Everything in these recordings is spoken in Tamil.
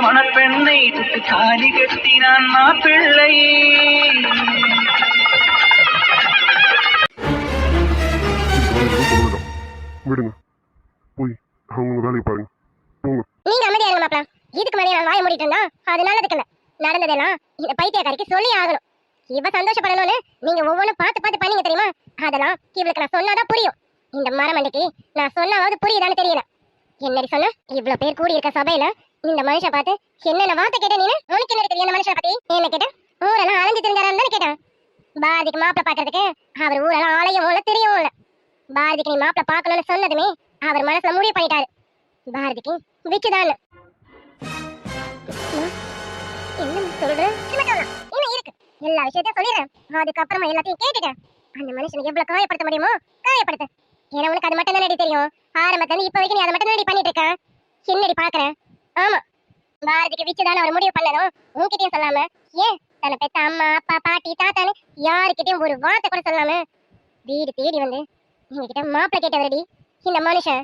மணப்பெண்ணை தொட்டு தாலி கட்டினான் மாப்பிள்ளை. விடுங்க, போய் அவங்க வேலையை பாருங்க. போங்க. நீங்க அமைதியா இருங்க மாப்ள. இதுக்கு மேலே நான் வாய மூடிட்டு இருந்தா அது நல்லதுக்கு இல்ல. நடந்ததெல்லாம் இந்த பைத்தியக்காரிக்கு சொல்லி ஆகணும். இவ சந்தோஷப்படணும்னு நீங்க ஒவ்வொன்றும் பார்த்து பார்த்து பண்ணீங்க தெரியுமா? அதெல்லாம் இவளுக்கு நான் சொன்னாதான் புரியும். இந்த மரமண்டைக்கு நான் சொன்னாவது புரியுதான்னு தெரியல. என்னடி சொன்ன? இவ்வளவு பேர் கூடி இருக்க சபையில இந்த மனுஷன் பார்த்து என்னென்ன வார்த்தை கேட்ட நீ? உனக்கு என்ன தெரியும்? இந்த மனுஷனை பத்தி என்ன கேட்ட? ஊரெல்லாம் அலைஞ்சு தெரிஞ்சாரான்னு கேட்டேன். பாரதிக்கு மாப்பிள்ள பாக்குறதுக்கு அவர் ஊரெல்லாம் ஆலயம் உள்ள தெரியும் இல்ல. பாரதிக்கு நீ மாப்பிள்ள பாக்கணும்னு சொன்னதுமே அவர் மனசுல முடிவு பண்ணிட்டாரு. பாரதிக்கு விச்சுதான். என்ன சொல்ற? இன்னும் இருக்கு. எல்லா விஷயத்தையும் சொல்லிடுறேன். அதுக்கப்புறமா எல்லாத்தையும் கேட்டுட்டேன். அந்த மனுஷனை எவ்வளவு காயப்படுத்த முடியுமோ காயப்படுத்த. ஏன்னா உனக்கு அது மட்டும் தான் தெரியும். ஆரம்பத்துல இப்ப வரைக்கும் நீ அதை மட்டும் தான் பண்ணிட்டு இருக்க. என்னடி பாக்குறேன்? ஆமா, பாரதிக்கு விச்சுதான் அவர் முடிவு பண்ணதும் உன்கிட்டயும் சொல்லாம, ஏன் தன்னை பெத்த அம்மா அப்பா பாட்டி தாத்தான்னு யாருக்கிட்டையும் ஒரு வார்த்தை கூட சொல்லாம வீடு தேடி வந்து எங்ககிட்ட மாப்பிள்ள கேட்டவரடி இந்த மனுஷன்.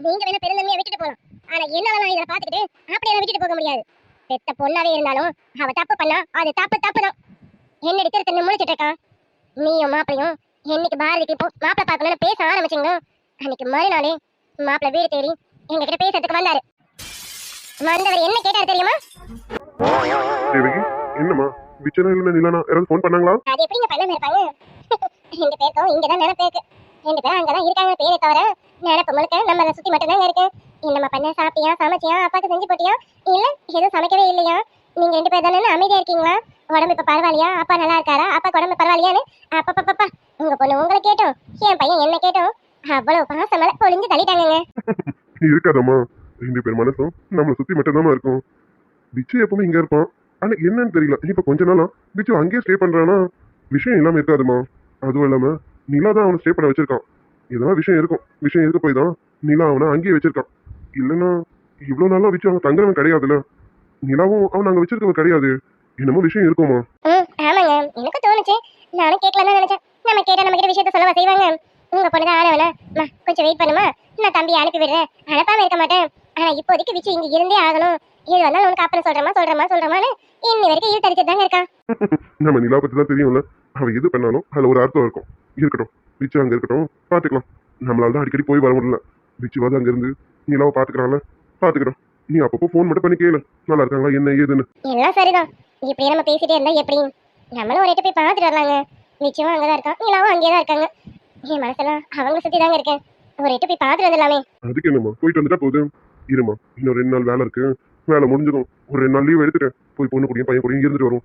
நீங்க வேணா பெருந்தன்மையா விட்டுட்டு போலாம். ஆனா என்னால நான் இதை பாத்துக்கிட்டு அப்படியெல்லாம் விட்டுட்டு போக முடியாது. பெத்த பொண்ணாவே இருந்தாலும் அவ தப்பு பண்ணா அது தப்பு தான். என்னடி திருத்தன்னு முடிச்சிட்டு இருக்கான். நீயும் மாப்பிளையும் என்னைக்கு பாரதிக்கு மாப்பிள்ள பார்க்கணும்னு பேச ஆரம்பிச்சிங்களோ அன்னைக்கு மறுநாளே மாப்பிள்ள வீடு தேடி எங்ககிட்ட பேசுறதுக்கு வந்தாரு. வந்தவர் என்ன கேட்டாரு தெரியுமா? என்னமா விச்சனா இல்ல நிலானா யாராவது ஃபோன் பண்ணாங்களா? அது எப்படிங்க பண்ணாம இருப்பாங்க? ரெண்டு பேருக்கும் இங்கதான் நினைப்பு இருக்கு. ரெண்டு பேரும் அங்கதான் இருக்காங்க. பேரை தவிர நினைப்பு முழுக்க நம்மளை சுத்தி மட்டும் தாங்க இருக்கு. என்னம்மா பண்ண? சாப்பிட்டியா? சமைச்சியா? அப்பாக்கு செஞ்சு போட்டியா? இல்ல எதுவும் சமைக்கவே இல்லையா? நீங்க ரெண்டு பேர் தானே அமைதியா இருக்கீங்களா? உடம்பு இப்ப பரவாயில்லையா? அப்பா நல்லா இருக்காரா? அப்பா உடம்பு பரவாயில்லையான்னு அப்பா உங்க பொண்ணு உங்களை கேட்டோம், என் பையன் என்ன கேட்டோம். அவ்வளவு பாசமலை பொழிஞ்சு தள்ளிட்டாங்க. இருக்காதம்மா, ரெண்டு பேர் மனசும் நம்மளை சுத்தி மட்டும் தான் இருக்கும். பிச்சு எப்பவுமே இங்க இருப்பான். ஆனா என்னன்னு தெரியல, இப்ப கொஞ்ச நாளா பிச்சு அங்கேயே ஸ்டே பண்றானா விஷயம் இல்லாம இருக்காதுமா. அதுவும் இல்லாம நிலா தான் அவனை ஸ்டே பண்ண வச்சிருக்கான். ஏதாவது விஷயம் இருக்கும். விஷயம் இருக்க போய் தான் நிலா அவனை அங்கேயே வச்சிருக்கான். இல்லைன்னா இவ்வளவு நாளா வச்சு அவன் தங்குறவன் கிடையாதுல்ல. நிலாவும் அவன் அங்க வச்சிருக்கவன் கிடையாது. என்னமோ விஷயம் இருக்குமா? ஆமாங்க, எனக்கு தோணுச்சு. நானும் கேட்கலாம் நினைச்சேன். நம்ம கேட்டா நம்ம கிட்ட விஷயத்த சொல்லவா செய்வாங்க? உங்க பொண்ணுதான் ஆனவன கொஞ்சம் வெயிட் பண்ணுமா, நான் தம்பியை அனுப்பி விடுறேன். அனுப்பாம இருக்க மாட்டேன். ஆனா இப்போதைக்கு விச்சு இங்க இருந்தே ஆகணும். இது வந்தாலும் உனக்கு அப்புறம் சொல்றமான்னு இன்னி வரைக்கும் இது தரிச்சு தாங்க இருக்கான். நம்ம நிலா பத்தி தான் தெரியும்ல. அவன் எது பண்ணாலும் அதுல ஒரு அர்த்தம் இருக்கும். இருக்கட்டும், விச்சு அங்க இருக்கட்டும், பாத்துக்கலாம். நம்மளால தான் அடிக்கடி போய் வர முடியல. விச்சுவாது அங்க இருந்து நிலாவை பாத்துக்கிறான்ல, பாத்துக்கிறோம். நீ அப்பப்போ போன் மட்டும் பண்ணி கேளு, நல்லா இருக்காங்களா என்ன ஏதுன்னு. எல்லாம் சரிதான். இப்படியே நம்ம பேசிட்டே இருந்தா எப்படி? நம்மளும் ஒரு போய் பார்த்துட்டு வரலாங்க. நிச்சயமா அங்கதான் இருக்கான், நிலாவும் அங்கேதான் இருக்காங்க. என் மனசெல்லாம் அவங்க சுத்தி தாங்க இருக்கேன். ஒரு போய் பார்த்துட்டு வந்துடலாமே. அதுக்கு என்னம்மா, போயிட்டு வந்துட்டா போதும். இருமா, இன்னும் 2 நாள் வேலை இருக்கு. வேலை முடிஞ்சதும் ஒரு 2 நாள் லீவ் எடுத்துட்டு போய் பொண்ணு கூடயும் பையன் கூடயும் இருந்துட்டு வரும்.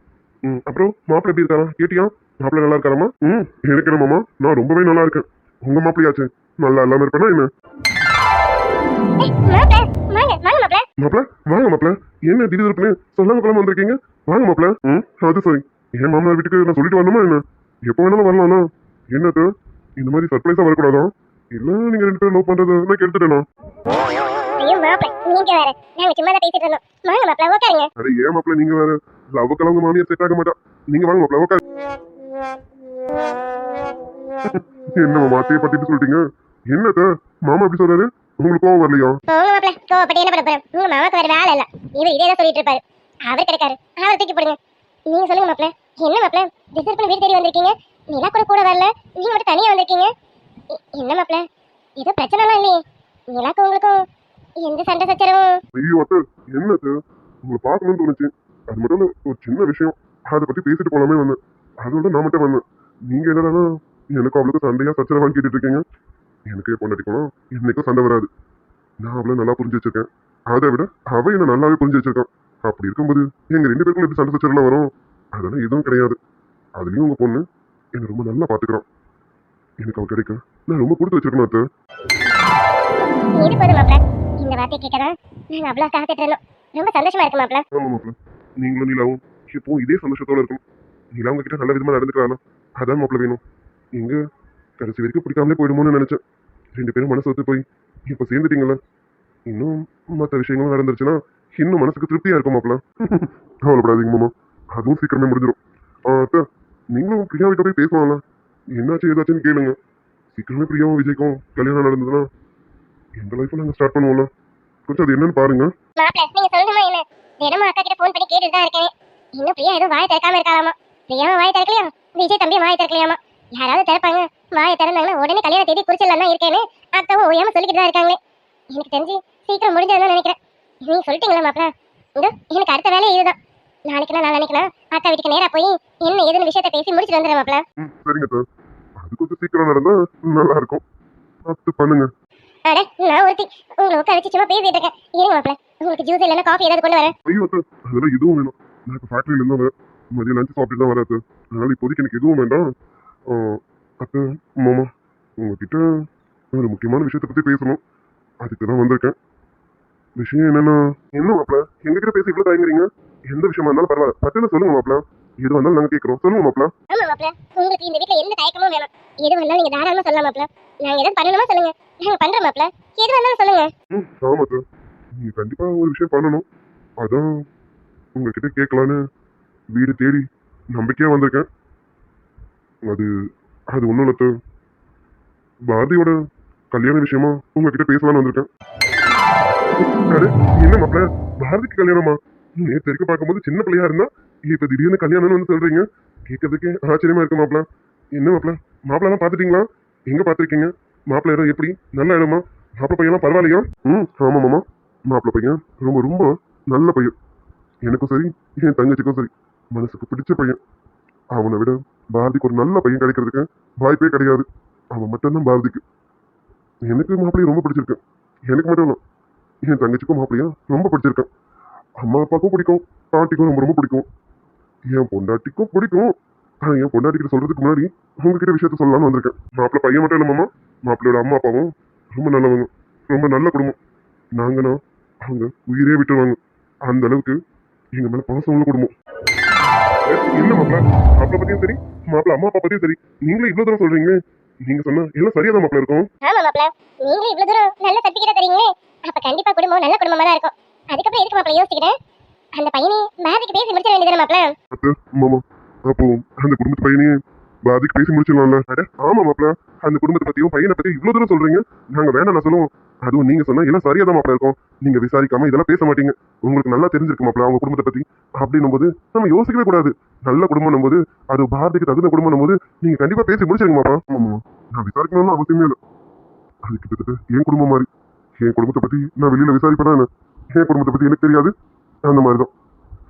அப்புறம் மாப்பிள்ளை எப்படி இருக்காரா கேட்டியா? மாப்பிள்ளை நல்லா இருக்காராமா? எனக்கு என்னமாமா, நான் ரொம்பவே நல்லா இருக்கேன். உங்க மாப்பிள்ளையாச்சு நல்லா இல்லாம இருப்பேனா என்ன? மாப்பிள்ள வாங்க மாப்பிள்ள. என்ன திடீர்னு சொல்லாம கிளம்ப வந்திருக்கீங்க? வாங்க மாப்பிள்ள. அது சரி, என் மாமனார் வீட்டுக்கு நான் சொல்லிட்டு வரணுமா என்ன? எப்போ வேணாலும் வரலாம்னா? என்னது இந்த மாதிரி சர்ப்ரைஸா வரக்கூடாதா? இல்ல நீங்க 2 பேரும் லவ் பண்றது நான் கெடுத்துட்டேனா? அட ஏன் மாப்பிள்ள நீங்க வேற லவ்வுக்கெல்லாம் உங்க மாமியார் செட் ஆக மாட்டா. நீங்க வாங்க மாப்பிள்ள உட்காரு. என்ன மாத்தையை பத்திட்டு சொல்லிட்டீங்க? என்னத மாமா அப்படி சொல்றாரு? உங்களுக்கு கோவம் வரலையா? கோவப்பட்டு என்ன பண்ண போறேன்? உங்க மாமாக்கு வேற வேலை இல்ல. இவர் இதே தான் சொல்லிட்டு இருப்பாரு. அவர் கிடைக்காரு, அவர் தூக்கி போடுங்க. நீங்க சொல்லுங்க மாப்பிள்ள, என்ன மாப்பிள்ள டிசைட் பண்ணி வீடு தேடி வந்திருக்கீங்க? நிலா கூட வரல, நீங்க மட்டும் தனியா வந்திருக்கீங்க. என்ன மாப்பிள்ள, ஏதோ பிரச்சனை எல்லாம் இல்லையே? நிலாக்கு உங்களுக்கும் எந்த சண்டை சச்சரவும்? ஐயோ அத்தை, என்னது உங்களை பார்க்கணும்னு தோணுச்சு. அது மட்டும் இல்ல, ஒரு சின்ன விஷயம், அதை பத்தி பேசிட்டு போலாமே வந்தேன். அதோட நான் மட்டும் வந்தேன். நீங்க என்னன்னா எனக்கு அவளுக்கு சண்டையா சச்சரவான்னு கேட்டுட்டு இருக்கீங்க. எனக்கு பொண்டாட்டிக்கணும் என்னைக்கும் சண்டை வராது. நான் அவளை நல்லா புரிஞ்சு வச்சிருக்கேன். அதை விட அவ என்ன நல்லாவே புரிஞ்சு வச்சிருக்கான். அப்படி இருக்கும்போது எங்க 2 பேருக்கும் எப்படி சண்டை சச்சரவுலாம் வரும்? அதெல்லாம் எதுவும் கிடையாது. அதுலயும் உங்க பொண்ணு என்ன ரொம்ப நல்லா பாத்துக்கிறான். எனக்கு அவ கிடைக்கும் நான் ரொம்ப கொடுத்து வச்சிருக்கேன் அத்தை. இந்த வார்த்தை கேட்கறேன் நான் அவ்வளவு காத்துட்டு இருந்தோம். ரொம்ப சந்தோஷமா இருக்கு மாப்பிள்ள. ஆமா மாப்பிள்ள, நீங்களும் நிலாவும் இப்போ இதே சந்தோஷத்தோட இருக்கும். நிலா உங்ககிட்ட நல்ல விதமா நடந்துக்கிறானா? அதான் மாப்பிள்ள வேணும். எங்க கடைசி வரைக்கும் பிடிக்காமலே போயிடுமோன்னு நினைச்சேன். 2 பேரும் மனசு ஒத்து போய் இப்ப சேர்ந்துட்டீங்களா? இன்னும் மற்ற விஷயங்களும் நடந்துருச்சுன்னா இன்னும் மனசுக்கு திருப்தியா இருக்கும் மாப்பிள்ள. கவலைப்படாதீங்க மாமா, அதுவும் சீக்கிரமே முடிஞ்சிடும். அத்தை, நீங்களும் பிரியா கிட்ட போய் பேசலாம்ல. என்னாச்சு ஏதாச்சுன்னு கேளுங்க. சீக்கிரமே பிரியாவும் விஜய்க்கும் கல்யாணம் நடந்ததுன்னா எங்க லைஃப் நாங்க ஸ்டார்ட் பண்ணுவோம்ல. கொஞ்சம் அது என்னன்னு பாருங்க. மாப்பிள்ள நீங்க சொல்லுமா என்ன தினமும் அக்கா கிட்ட ஃபோன் பண்ணி கேட்டுட்டு தான் இருக்கேன். இன்னும் பிரியா எதுவும் வாயை திறக்காம இருக்காளாமா. பிரியாவும் வாயை திறக்கலையா, விஜய் தம்பியும் வாயை திறக்கலையாமா. யாராவது திறப்பாங்க. வாயை திறந்தாங்கன்னா உடனே கல்யாண தேதி குறிச்சிடலாம் தான் இருக்கேன்னு அக்காவும் ஓயாம சொல்லிக்கிட்டு தான் இருக்காங்களே. எனக்கு தெரிஞ்சு சீக்கிரம் முடிஞ்சதுன்னு நினைக்கிறேன். நீங்க சொல்லிட்டீங்களா மாப்பிள்ள? இந்த எனக்கு அடுத்த வேலை இதுதான். நாளைக்கு நான் நினைக்கிறேன் அக்கா வீட்டுக்கு நேரா போய் என்ன ஏதுன்னு விஷயத்த பேசி முடிச்சுட்டு வந்துடுறேன் மாப்பிள்ள. சரிங்க சார். அது கொஞ்சம் சீக்கிரம் நடந்தா நல்லா இருக்கும். பார்த்து பண்ணுங்க. அட நான் ஒருத்தி உங்களை உட்கார வச்சு சும்மா பேசிட்டு இருக்கேன். இருங்க மாப்பிள்ள, உங்களுக்கு ஜூஸ் இல்லைன்னா காஃபி ஏதாவது கொண்டு வரேன். ஐயோ சார், அதெல்லாம் எதுவும் வேணும். நான் இப்போ ஃபேக்ட்ரியில இருந்து வரேன். மதியம் லஞ்ச் சாப்பிட்டு தான் வரேன் சார். அதனால இப்போதைக்கு எனக்கு எதுவும் வேண்டாம். அத்தை, மாமா, உங்ககிட்ட ஒரு முக்கியமான விஷயத்தை பத்தி பேசணும். அதுக்கு தான் வந்திருக்கேன். விஷயம் என்னன்னா, என்ன மாப்பிள்ள எங்ககிட்ட பேசி இவ்வளவு தயங்குறீங்க? எந்த விஷயமா இருந்தாலும் பரவாயில்ல, பட்டுன்னு சொல்லுங்க மாப்பிள்ள. எது வந்தாலும் நாங்க கேட்கிறோம். சொல்லுங்க மாப்பிள்ள. ஆமா மாப்பிள்ள, உங்களுக்கு இந்த வீட்ல எந்த தயக்கமும் வேணாம். எது வந்தாலும் நீங்க தாராளமா சொல்லலாம் மாப்பிள்ள. நாங்க எதாவது பண்ணணுமா சொல்லுங்க, நாங்க பண்றோம் மாப்பிள்ள. எது வந்தாலும் சொல்லுங்க. ஆமா சார், நீங்க கண்டிப்பா ஒரு விஷயம் பண்ணணும். அதான் உங்ககிட்ட கேட்கலான்னு வீடு தேடி நம்பிக்கையா வந்திருக்கேன். அது அது ஒன்றும் இல்லை சார். பாரதியோட கல்யாண விஷயமா உங்ககிட்ட பேசலான்னு வந்திருக்கேன். அடே, என்ன மாப்பிள்ள பாரதிக்கு கல்யாணமா? நேற்று வரைக்கும் பார்க்கும்போது சின்ன பிள்ளையா இருந்தா இப்ப திடீர்னு கல்யாணம்னு வந்து சொல்றீங்க. கேட்கறதுக்கே ஆச்சரியமா இருக்கு மாப்பிள்ள. என்ன மாப்பிள்ள, மாப்பிள்ளலாம் பார்த்துட்டீங்களா? எங்க பார்த்துருக்கீங்க? மாப்பிள்ள இடம் எப்படி? நல்ல இடமா? மாப்பிள்ள பையன்லாம் பரவாயில்லையா? ஆமா மாமா, மாப்பிள்ள பையன் ரொம்ப ரொம்ப நல்ல பையன். எனக்கும் சரி, என் தங்கச்சிக்கும் சரி, மனசுக்கு பிடிச்ச பையன். அவனை விட பாரதிக்கு ஒரு நல்ல பையன் கிடைக்கிறதுக்கு வாய்ப்பே கிடையாது. அவன் மட்டும்தான் பாரதிக்கு. எனக்கு மாப்பிள்ளையும் ரொம்ப பிடிச்சிருக்கு. எனக்கு மட்டும் இல்லை, என் தங்கச்சிக்கும் மாப்பிள்ளையும் ரொம்ப பிடிச்சிருக்கேன். அம்மா அப்பாவுக்கும் பிடிக்கும், பாட்டிக்கும் ரொம்ப ரொம்ப பிடிக்கும், என் பொண்டாட்டிக்கும் பிடிக்கும். ஆனால் என் பொண்டாட்டிக்கிட்ட சொல்றதுக்கு முன்னாடி உங்ககிட்ட விஷயத்த சொல்லலாம்னு வந்திருக்கேன். மாப்பிள்ளை பையன் மட்டும் இல்லை மாமா, மாப்பிள்ளையோட அம்மா அப்பாவும் ரொம்ப நல்லவங்க, ரொம்ப நல்ல குடும்பம். நாங்கன்னா அவங்க உயிரே விட்டுருவாங்க. அந்த அளவுக்கு எங்க மேல பாசம் உள்ள குடும்பம். என்ன மாப்பிள்ள, மாப்பிள்ள பத்தியும் சரி, மாப்பிள்ள அம்மா அப்பா பத்தியும் சரி, நீங்களே இவ்வளவு தூரம் சொல்றீங்க. நீங்க சொன்னா எல்லாம் சரியா தான் மாப்பிள்ள இருக்கும். ஆமா மாப்பிள்ள, நீங்க இவ்வளவு தூரம் நல்ல சர்டிபிகேட் தரீங்களே, அப்ப கண்டிப்பா குடும்பம் நல்ல குடும்பமா தான் இருக்கும். அதுக்கப்புறம் எதுக்கு மாப்பிள்ள யோசிக்கிறேன்? அந்த பையனை பாரதிக்கு பேசி முடிச்சிட வேண்டியது மாப்பிள்ள. அத்தை, மாமா, அப்போ அந்த குடும்பத்து பையனையே பாதிக்கு பேசி முடிச்சிடலாம்ல? அட ஆமா மாப்பிள்ள, அந்த குடும்பத்தை பத்தியும் பையனை பத்தியும் இவ்வளவு தூரம் சொல்றீங்க. நாங்க வேணாம் நான் சொல்லுவோம். அதுவும் நீங்க சொன்னா எல்லாம் சரியா தான் மாப்பிள்ள இருக்கும். நீங்க விசாரிக்காம இதெல்லாம் பேச மாட்டீங்க. உங்களுக்கு நல்லா தெரிஞ்சிருக்கு மாப்பிள்ள அவங்க குடும்பத்தை பத்தி. அப்படின்னும் போது நம்ம யோசிக்கவே கூடாது. நல்ல குடும்பம் போது, அது பாரதிக்கு தகுந்த குடும்பம் போது நீங்க கண்டிப்பா பேசி முடிச்சிருங்க மாப்பா. ஆமா, நான் விசாரிக்கணும்னு அவசியமே இல்லை. அது கிட்டத்தட்ட என் குடும்பம் மாதிரி. என் குடும்பத்தை பத்தி நான் வெளியில விசாரிப்பேனா என்ன? என் குடும்பத்தை பத்தி எனக்கு தெரியாது. அந்த மாதிரிதான்.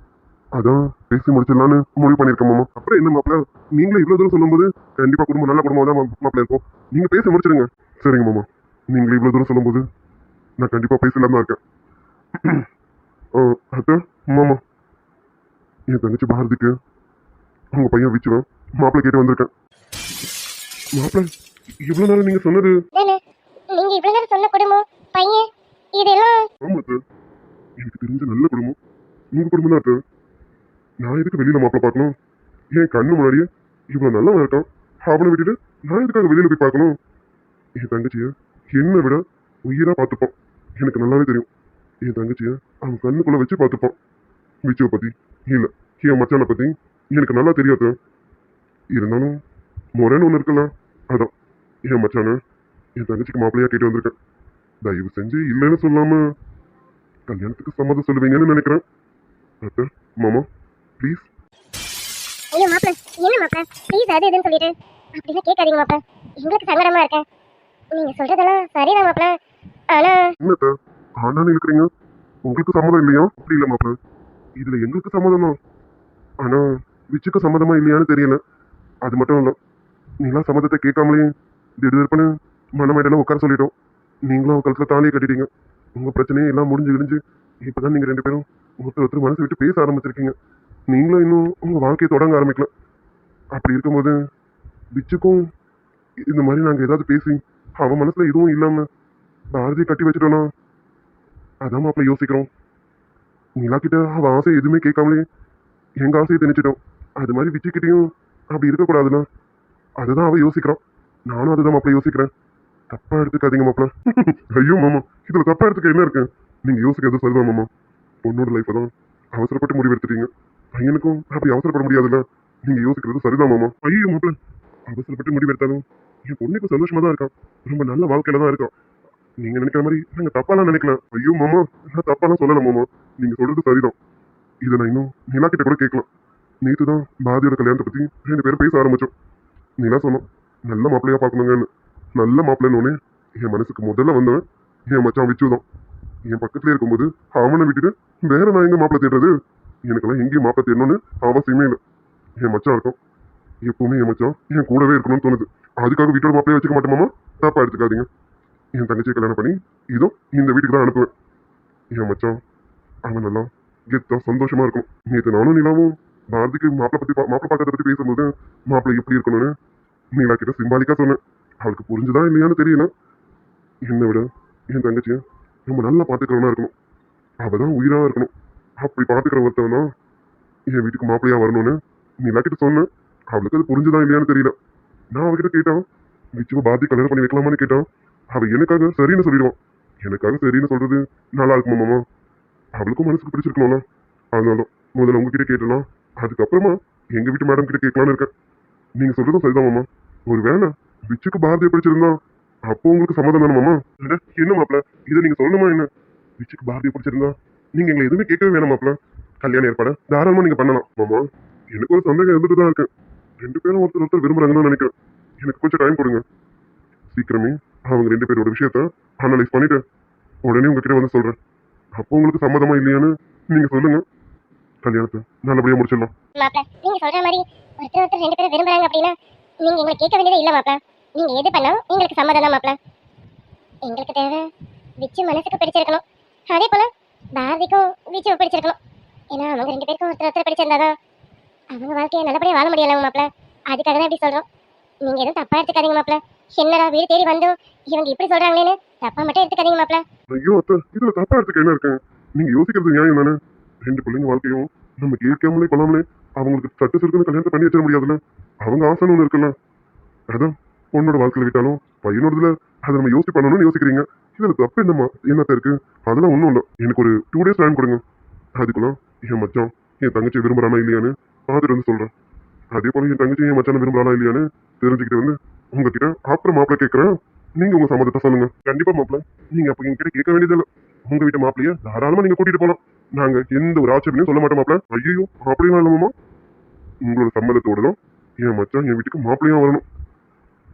அதான் பேசி முடிச்சிடலான்னு முடிவு பண்ணிருக்கேன் மாமா. அப்புறம் என்ன மாப்பிள்ள, நீங்களே இவ்வளவு தூரம் சொல்லும்போது கண்டிப்பா குடும்பம் நல்ல குடும்பம் தான் மாப்பிள்ள இருக்கும். நீங்க பேசி முடிச்சிருங்க. சரிங்க மாமா, நீங்களே இவ்வளவு தூரம் சொல்லும்போது நான் கண்டிப்பா பேசலாம் தான் இருக்கேன். அத்தை, மாமா, என் தங்கச்சி பாரதிக்கு உங்க பையன் வச்சுவேன் மாப்பிள்ளை கேட்டு வந்திருக்கேன். மாப்பிள்ள, இவ்வளவு நாள் நீங்க சொன்னது நீங்க இவ்வளவு நேரம் சொன்ன குடும்பம் பையன் இதெல்லாம் ஆமா சார், எனக்கு தெரிஞ்ச நல்ல குடும்பம் உங்க குடும்பம் தான் சார். நான் எதுக்கு வெளியில மாப்பிள்ள பார்க்கணும்? என் கண்ணு முன்னாடியே இவ்வளவு நல்லவன் இருக்கான். அவனை விட்டுட்டு நான் எதுக்காக வெளியில போய் பார்க்கணும்? என் தங்கச்சிய என்னை விட உயிரா பார்த்துப்பான். எனக்கு நல்லாவே தெரியும். என் தங்கச்சிய அவன் கண்ணுக்குள்ள வச்சு பார்த்துப்பான். விச்சுவை பத்தி இல்ல, என் மச்சானை பத்தி எனக்கு நல்லா தெரியாது. இருந்தாலும் முறைன்னு ஒண்ணு இருக்குல்ல, அதான் என் மச்சான என் தங்கச்சிக்கு மாப்பிள்ளையா கேட்டு வந்திருக்கேன். தயவு செஞ்சு இல்லைன்னு சொல்லாம கல்யாணத்துக்கு சம்மதம் சொல்லுவீங்கன்னு நினைக்கிறேன். அத்தை, மாமா, ப்ளீஸ். ஐயோ மாப்பிள்ள, என்ன மாப்பிள்ள ப்ளீஸ் அது இதுன்னு சொல்லிட்டு அப்படிலாம் கேட்காதீங்க மாப்பிள்ள. எங்களுக்கு சங்கடமா இருக்கேன். நீங்க சொல்றதெல்லாம் சரிதான் மாப்பிள்ள. ஆனா என்னத்த ஆனான்னு இருக்கிறீங்க? உங்களுக்கு சம்மதம் இல்லையா? அப்படி இல்லை மாப்பிள்ள, இதுல எங்களுக்கு சம்மதம் தான். ஆனா விச்சுக்கு சம்மதமா இல்லையான்னு தெரியல. அது மட்டும் இல்ல, நீங்களாம் சம்மதத்தை கேட்காமலே திடீர்னு மனமேடெல்லாம் உட்கார சொல்லிட்டோம். நீங்களும் கழுத்துல தாலியை கட்டிட்டீங்க. உங்க பிரச்சனையே எல்லாம் முடிஞ்சு கிழிஞ்சு இப்பதான் நீங்க ரெண்டு பேரும் ஒருத்தர் மனசு விட்டு பேச ஆரம்பிச்சிருக்கீங்க. நீங்களும் இன்னும் உங்க வாழ்க்கையை தொடங்க ஆரம்பிக்கல. அப்படி இருக்கும்போது பிச்சுக்கும் இந்த மாதிரி நாங்க ஏதாவது பேசி அவன் மனசுல எதுவும் இல்லாம பாரதியை கட்டி வச்சுட்டோம்னா அதான் மாப்பிள்ள யோசிக்கிறோம். நீலா கிட்ட அவ ஆசை எதுவுமே கேட்காமலே எங்க ஆசையை திணிச்சிட்டோம். அது மாதிரி விச்சுக்கிட்டையும் அப்படி இருக்கக்கூடாதுன்னா அதுதான் அவ யோசிக்கிறான். நானும் அதுதான் மாப்பிள்ள யோசிக்கிறேன். தப்பா எடுத்துக்காதீங்க மாப்பிள்ள. ஐயோ மாமா, இதுல தப்பா எடுத்துக்க என்ன இருக்கு? நீங்க யோசிக்கிறது சரிதான் மாமா. பொண்ணோட லைஃப் தான் அவசரப்பட்டு முடிவு எடுத்துட்டீங்க. பையனுக்கும் அப்படி அவசரப்பட முடியாதுல்ல. நீங்க யோசிக்கிறது சரிதான் மாமா. ஐயோ மாப்பிள்ள, அவசரப்பட்டு முடிவு எடுத்தாலும் என் பொண்ணுக்கு சந்தோஷமா தான் இருக்கான். ரொம்ப நல்ல வாழ்க்கையில தான் இருக்கான். நீங்க நினைக்கிற மாதிரி நாங்க தப்பாலாம் நினைக்கலாம். ஐயோ மாமா, நான் தப்பாலாம் சொல்லல மாமா. நீங்க சொல்றது சரிதான். இதை நான் இன்னும் நிலா கிட்ட கூட கேட்கலாம். நேற்று தான் பாரதியோட கல்யாணத்தை பத்தி 2 பேரும் பேச ஆரம்பிச்சோம். நிலா சொன்னோம், நல்ல மாப்பிள்ளையா பார்க்கணுங்கன்னு. நல்ல மாப்பிள்ளைன்னு என் மனசுக்கு முதல்ல வந்தவன் என் மச்சான் விச்சு தான். என் பக்கத்துல இருக்கும்போது அவனை விட்டுட்டு வேற நான் எங்க மாப்பிள்ளை தேடுறது? எனக்கெல்லாம் எங்கேயும் மாப்பிள்ளை தேடணும்னு அவசியமே இல்லை. என் மச்சான் இருக்கும், எப்பவுமே என் மச்சான் என் கூடவே இருக்கணும்னு தோணுது. அதுக்காக வீட்டோட மாப்பிள்ளைய வச்சுக்க மாட்டோமாமா? தப்பா எடுத்துக்காதீங்க. என் தங்கச்சியை கல்யாணம் பண்ணி இதோ இந்த வீட்டுக்கு தான் அனுப்புவேன். என் மச்சான் அவன் நல்லா கெத்தா சந்தோஷமா இருக்கும். நேற்று நானும் நிலாவும் பாரதிக்கு மாப்பிள்ளை பார்க்கறத பத்தி பேசும்போது மாப்பிள்ளை எப்படி இருக்கணும்னு நீலா கிட்ட சிம்பாலிக்கா சொன்னேன். அவளுக்கு புரிஞ்சுதா இல்லையான்னு தெரியல. என்னை விட என் தங்கச்சியை ரொம்ப நல்லா பார்த்துக்கிறவனா இருக்கணும். அவதான் உயிரா இருக்கணும். அப்படி பார்த்துக்கிற ஒருத்தவன் தான் என் வீட்டுக்கு மாப்பிள்ளையா வரணும்னு நீலா கிட்ட சொன்னேன். அவளுக்கு அது புரிஞ்சுதா இல்லையான்னு தெரியல. நான் அவகிட்ட கேட்டான், விச்சுவை பாரதி கல்யாணம் பண்ணி வைக்கலாமான்னு கேட்டான். அவ எனக்காக சரின்னு சொல்லிடுவான். எனக்காக சரின்னு சொல்றது நல்லா இருக்குமா மாமா? அவளுக்கும் மனசுக்கு பிடிச்சிருக்கணும்ல. அதனால முதல்ல உங்ககிட்ட கேட்டேன்னா அதுக்கப்புறமா எங்க வீட்டு மேடம் கிட்ட கேட்கலான்னு இருக்கேன். நீங்க சொல்றதும் சரிதான் மாமா. ஒருவேளை விச்சுக்கு பாரதியை பிடிச்சிருந்தா அப்போ உங்களுக்கு சம்மதம் தானே மாமா? என்ன மாப்பிள்ள, இதை நீங்க சொல்லணுமா என்ன? விச்சுக்கு பாரதியை பிடிச்சிருந்தா நீங்க எங்களை எதுவுமே கேட்கவே வேணாம் மாப்பிள்ள. கல்யாணம் ஏற்பாடு தாராளமா நீங்க பண்ணலாம் மாமா. எனக்கு ஒரு சந்தேகம் இருந்துட்டு தான் இருக்கேன். 2 பேரும் ஒருத்தர் விரும்புறாங்கன்னு நினைக்கிறேன். எனக்கு கொஞ்சம் டைம் கொடுங்க. சீக்கிரமே அவங்க 2 பேரோட விஷயத்த அனலைஸ் பண்ணிட்டு உடனே உங்ககிட்ட வந்து சொல்றேன். அப்போ உங்களுக்கு சம்மதமா இல்லையான்னு நீங்க சொல்லுங்க. கல்யாணத்தை நல்லபடியா முடிச்சிடலாம். மாப்ள, நீங்க சொல்ற மாதிரி ஒருத்தர் 2 பேரும் விரும்புறாங்க அப்படின்னா நீங்க எங்களை கேட்க வேண்டியதே இல்ல மாப்ள. நீங்க எது பண்ணாலும் எங்களுக்கு சம்மதம் தான் மாப்ள. எங்களுக்கு தேவை விச்சு மனசுக்கு பிடிச்சிருக்கணும். அதே போல பாரதிக்கும் விச்சுவை பிடிச்சிருக்கணும். ஏன்னா அவங்க 2 பேருக்கும் ஒருத்தர் பிடிச்சிருந்தாதான் அவங்க வாழ்க்கையை நல்லபடியா வாழ முடியல மாப்ள. அதுக்காக தான் இப்படி சொல்றோம். நீங்க எதுவும் தப்பா எடுத்துக்காதீங்க மாப்ள. என்னடா வீடு தேடி வந்தோம் இவங்க இப்படி சொல்றாங்களேன்னு தப்பா மட்டும் எடுத்துக்காதீங்க மாப்ள. ஐயோ அத்தை, இதுல தப்பா எடுத்துக்க என்ன இருக்கேன்? நீங்க யோசிக்கிறது நியாயம் தானே? 2 பிள்ளைங்க வாழ்க்கையும் நம்ம கேட்காமலே பண்ணாமலே அவங்களுக்கு சட்டு சுருக்குன்னு கல்யாணத்தை பண்ணி வச்சிட முடியாதுல்ல. அவங்க ஆசைன்னு ஒண்ணு இருக்குல்ல. அதான் பொண்ணோட வாழ்க்கையில விட்டாலும் பையனோடதுல அதை நம்ம யோசிச்சு பண்ணணும்னு யோசிக்கிறீங்க. இதுல தப்பு என்னத்த இருக்கு? அதெல்லாம் ஒண்ணும் இல்லை. எனக்கு ஒரு 2 days டைம் கொடுங்க. அதுக்குள்ள என் மச்சான் என் தங்கச்சி விரும்புறானா இல்லையான்னு பார்த்துட்டு வந்து சொல்றேன். அதே போல என் தங்கச்சி என் மச்சான விரும்புறானா இல்லையான்னு தெரிஞ்சுக்கிட்டு வந்து உங்ககிட்ட அப்புறம் மாப்பிள்ளை கேட்கறேன். நீங்க உங்க சம்மதத்தை சொல்லுங்க. கண்டிப்பா மாப்பிள்ள, நீங்க அப்ப என்கிட்ட கேட்க வேண்டியதில்லை. உங்க வீட்டு மாப்பிள்ளைய தாராளமா நீங்க கூட்டிட்டு போலாம். நாங்க எந்த ஒரு ஆட்சேபனையும் சொல்ல மாட்டோம் மாப்பிள்ள. ஐயோ அப்படிலாம் இல்லமாமா. உங்களோட சம்மதத்தோட தான் என் மச்சான் என் வீட்டுக்கு மாப்பிள்ளையா வரணும்.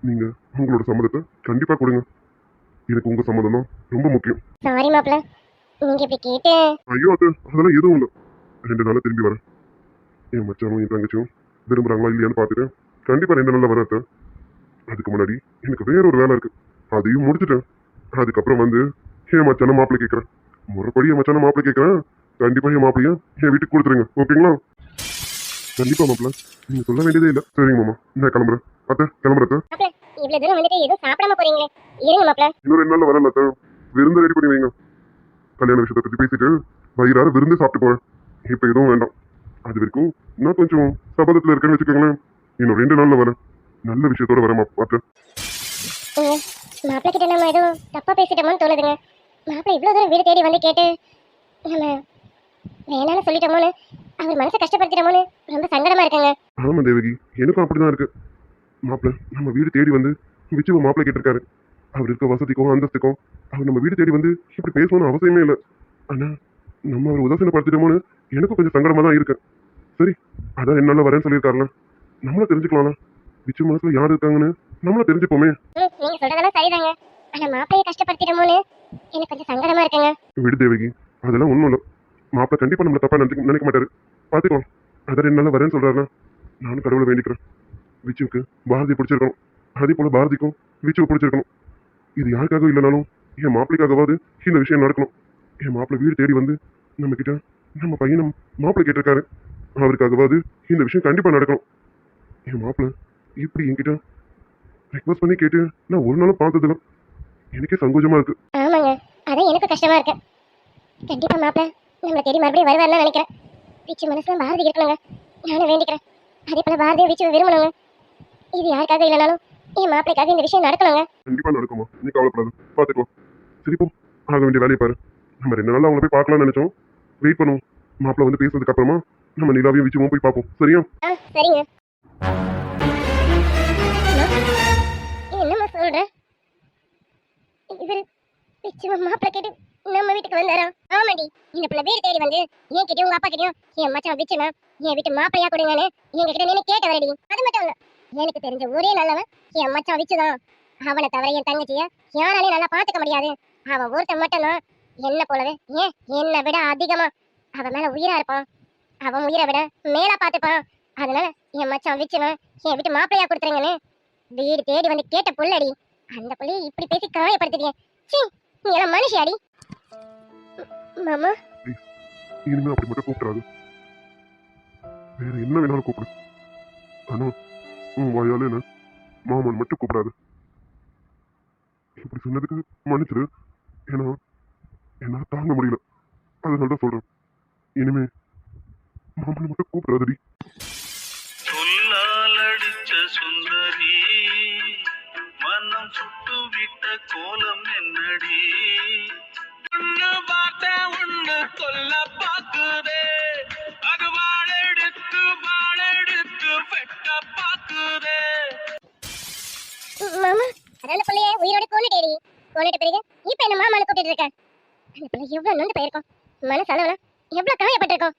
நீங்க உங்களோட சம்மதத்தை கண்டிப்பா கொடுங்க. எனக்கு உங்க சம்மதம் தான் ரொம்ப முக்கியம். சாரி மாப்ள, நீங்க இப்படி கேட்டு ஐயோ அது அதெல்லாம் எதுவும் இல்லை. 2 நாள்ல திரும்பி வரேன். என் மச்சானும் என் தங்கச்சியும் விரும்புறாங்களா இல்லையான்னு பார்த்துட்டு கண்டிப்பா 2 நாள்ல வரேன். அதுக்கு முன்னாடி எனக்கு வேற ஒரு வேலை இருக்கு. அதையும் முடிச்சுட்டேன். அதுக்கப்புறம் வந்து என் மச்சான மாப்பிள்ளை கேட்கறேன். முறைப்படி என் மச்சான மாப்பிள்ளை கேட்கறேன். கண்டிப்பா என் மாப்பிள்ளைய என் வீட்டுக்கு கொடுத்துருங்க. ஓகேங்களா? கண்டிப்பா மாப்பிள்ள, நீங்க சொல்ல வேண்டியதே இல்லை. சரிங்க மாமா, நான் கிளம்புறேன். அத்தை கிளம்புறேன். மாப்ள, இவ்வளவு தூரம் வந்துட்டு எதுவும் சாப்பிடாம போறீங்களே, இருங்க மாப்ள. இன்னும் 2 நாள்ல வரேன் அத்தை. விருந்து ரெடி பண்ணி வைங்க. கல்யாண விஷயத்தை பத்தி பேசிட்டு வயிறார விருந்து சாப்பிட்டு போறேன். இப்ப எதுவும் வேண்டாம். அது வரைக்கும் நான் கொஞ்சம் சபதத்துல இருக்கேன்னு வச்சுக்கோங்களேன். இன்னும் 2 நாள்ல வரேன். நல்ல விஷயத்தோட வரேன் மாப்பிள்ள. மாப்பிள்ள கிட்ட நம்ம எதுவும் தப்பா பேசிட்டோமோன்னு தோணுதுங்க. மாப்பிள்ள இவ்வளவு தூரம் வீடு தேடி வந்து கேட்டு நம்ம வேணான்னு சொல்லிட்டோமோன்னு அவர் மனசை கஷ்டப்படுத்திட்டோமோன்னு ரொம்ப சங்கடமா இருக்குங்க. ஆமா தேவகி, எனக்கும் அப்படிதான் இருக்கு. மாப்பிள்ள நம்ம வீடு தேடி வந்து விச்சுவ மாப்பிள்ளை கேட்டிருக்காரு. அவர் இருக்க வசதிக்கும் அந்தஸ்துக்கும் அவர் நம்ம வீடு தேடி வந்து இப்படி பேசணும்னு அவசியமே இல்லை. ஆனா நம்ம அவர் உதாசீனப்படுத்திட்டோமோன்னு எனக்கும் கொஞ்சம் சங்கடமா தான் இருக்கு. சரி, அதான் 2 நாள்ல வரேன்னு சொல்லியிருக்காருல, நம்மள தெரிஞ்சுக்கலாம். விச்சு மனசுல யார் இருக்காங்கன்னு நம்மள தெரிஞ்சுப்போமே. நீங்க சொல்றதெல்லாம் சரிதாங்க. ஆனா மாப்பிள்ளைய கஷ்டப்படுத்திட்டோமோன்னு எனக்கு கொஞ்சம் சங்கடமா இருக்குங்க. விடு தேவகி, அதெல்லாம் ஒண்ணும் இல்லை. மாப்பிள்ள கண்டிப்பா நம்மள தப்பா நினைக்க மாட்டாரு. பாத்துக்கலாம். அதான் 2 நாள்ல வரேன்னு சொல்றாருல, நானும் கடவுளை வேண்டிக்கிறேன். விச்சுவுக்கு பாரதி பிடிச்சிருக்கணும். அதே போல பாரதிக்கும் விச்சுவை பிடிச்சிருக்கணும். இது யாருக்காக இல்லைனாலும் என் மாப்பிள்ளைக்காகவாது இந்த விஷயம் நடக்கணும். என் மாப்பிள்ளை வீடு தேடி வந்து நம்ம கிட்ட நம்ம பையனை மாப்பிள்ளை கேட்டிருக்காரு. அவருக்காகவாது இந்த விஷயம் கண்டிப்பா நடக்கணும். என் மாப்பிள்ளை இப்படி என்கிட்ட ரெக்வஸ்ட் பண்ணி கேட்டு நான் ஒரு நாளும் பார்த்ததில்ல. எனக்கே சங்கோஜமா இருக்கு. ஆமாங்க, அதான் எனக்கு கஷ்டமா இருக்கு. கண்டிப்பா மாப்பிள்ள நம்மளை தேடி மறுபடியும் வருவாருன்னு நினைக்கிறேன். விச்சு மனசுல பாரதி இருக்கணுங்க, நானும் வேண்டிக்கிறேன். அதே போல பாரதியை விச்சு விரும்பணுங்க. இது யாருக்காக இல்லைனாலும் என் மாப்பிள்ளைக்காக இந்த விஷயம் நடக்கணுங்க. கண்டிப்பா நடக்குமா, நீ கவலைப்படாது. பாத்துக்கலாம். சரி போ, ஆக வேண்டிய வேலையை பாரு. நம்ம 2 நாள்ல அவங்கள போய் பார்க்கலாம்னு நினைச்சோம். வெயிட் பண்ணுவோம். மாப்பிள்ள வந்து பேசுறதுக்கு அப்புறமா நம்ம நிலாவையும் விச்சுவும் போய் பார்ப்போம். சரியா? சரிங்க. என்னம்மா சொல்ற? இவர் பிச்சுவ மாப்பிள்ள கேட்டு நம்ம வீட்டுக்கு வந்தாரா? ஆமாடி, இந்த பிள்ளை வீடு தேடி வந்து என் கிட்டயும் உங்க அப்பா கிட்டயும் என் மச்சான் பிச்சுனா என் வீட்டு மாப்பிள்ளையா கொடுங்கன்னு என்கிட்ட நின்று கேட்ட வரடி. அது மட்டும் இல்ல, எனக்கு தெரிஞ்ச ஒரே நல்லவன் என் மச்சான் விச்சுதான். அவனை தவிர என் தங்கச்சிய யாராலையும் நல்லா பாத்துக்க முடியாது. அவன் ஒருத்தன் மட்டும்தான் என்ன போலவே, ஏன் என்னை விட அதிகமா அவன் மேல உயிரா இருப்பான். அவன் உயிரை விட மேலா பாத்துப்பான். அதனால என் மச்சான் விச்சுவன் என் வீட்டு மாப்பிள்ளையா கொடுத்துருங்கன்னு வீடு தேடி வந்து கேட்ட புள்ளடி. அந்த புள்ளைய இப்படி பேசி காயப்படுத்துறீங்க. சீ, நீ எல்லாம் மனுஷியாடி. மாமா, இனிமே அப்படி மட்டும் கூப்பிடாது. வேற என்ன வேணாலும் கூப்பிடு. ஆனா உன் வாயால என்ன மாமன் மட்டும் கூப்பிடாது. இப்படி சொன்னதுக்கு மன்னிச்சிரு. ஏன்னா என்னால தாங்க முடியல. அதனாலதான் சொல்றேன், இனிமே மாமனை மட்டும் கூப்பிடாதடி. சொல்லால் அடிச்ச சுந்தரி மனம் சுட்டு விட்ட கோலம் என்னடி? ஒண்ணு பார்த்த ஒண்ணு சொல்ல பாக்குதே, அது வாழெடுத்து வெட்ட பாக்குதே. மாமா, அதான் பிள்ளைய உயிரோட கொண்டுட்டேடி. கொண்டுட்ட பிறகு இப்ப என்ன மாமான்னு கூப்பிட்டு இருக்க? அந்த பிள்ளை எவ்வளவு நொந்து போயிருக்கும். மனசளவுல எவ்வளவு காயப்பட்டிருக்கும்.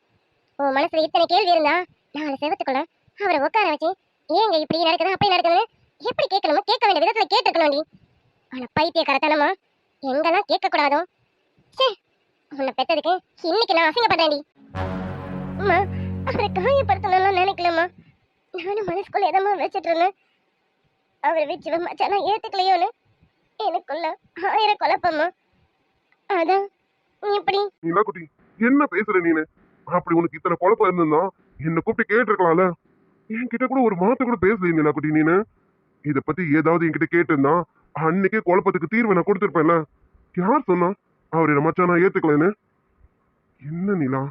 உன் மனசுல இத்தனை கேள்வி இருந்தா 4 செவத்துக்குள்ள அவரை உட்கார வச்சு ஏங்க இப்படி நடக்குது அப்படி நடக்குதுன்னு எப்படி கேட்கணுமோ கேட்க வேண்டிய விதத்துல கேட்டுக்கணும்டி. ஆனா பைத்தியக்காரத்தனமா எங்கெல்லாம் கேட்க கூடாதோ. சே, உன்னை பெத்ததுக்கு இன்னைக்கு நான் அசிங்கப்படுறேன்டி. அம்மா, அவரை காயப்படுத்தணும்னு நினைக்கலம்மா. நானும் மனசுக்குள்ள எதமா வச்சுட்டு இருந்தேன். அவரை வச்சு மச்சானா ஏத்துக்கலையோன்னு எனக்குள்ள 1000 குழப்பம்மா. அதான் இப்படி. நீலா குட்டி, என்ன பேசுற நீனு? அப்படி உனக்கு இத்தனை குழப்பம் இருந்திருந்தா என்ன கூப்பிட்டு கேட்டிருக்கலாம்ல. என்கிட்ட கூட ஒரு மாத்த கூட பேசல நீலா குட்டி. நீனு இத பத்தி ஏதாவது என்கிட்ட கேட்டிருந்தா அன்னைக்கே குழப்பத்துக்கு தீர்வு நான் கொடுத்திருப்பேன்ல. யார் சொன்னா அவர் என்ன மச்சானா ஏத்துக்கலன்னு? என்ன நிலா,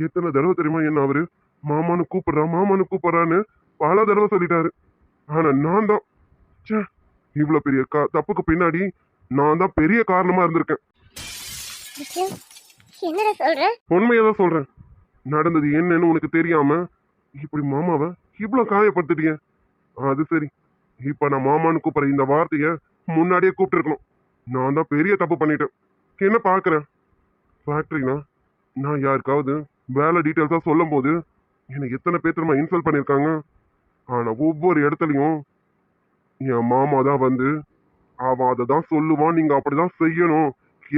எத்தனை தடவை தெரியுமா என்ன அவரு மாமான்னு கூப்பிடுறான்னு பல தடவை சொல்லிட்டாரு. ஆனா நான் தான் இவ்வளவு பெரிய தப்புக்கு பின்னாடி நான் தான் பெரிய காரணமா இருந்திருக்கேன். என்னடா சொல்ற? உண்மையதான் சொல்றேன். நடந்தது என்னன்னு உனக்கு தெரியாம இப்படி மாமாவை இவ்வளவு காயப்படுத்திட்டீங்க. அது சரி, இப்ப நான் மாமான்னு கூப்பிடுற இந்த வார்த்தைய முன்னாடியே கூப்பிட்டு இருக்கணும். நான் தான் பெரிய தப்பு பண்ணிட்டேன். என்ன பாக்குறேன், ஃபேக்டரினா நான் யாருக்காவது வேலை டீட்டெயில்ஸா சொல்லும் போது எனக்கு எத்தனை பேர் இன்சல்ட் பண்ணியிருக்காங்க. ஆனா ஒவ்வொரு இடத்துலயும் என் மாமா தான் வந்து அவன் அதை தான் சொல்லுவான், நீங்க அப்படிதான் செய்யணும்,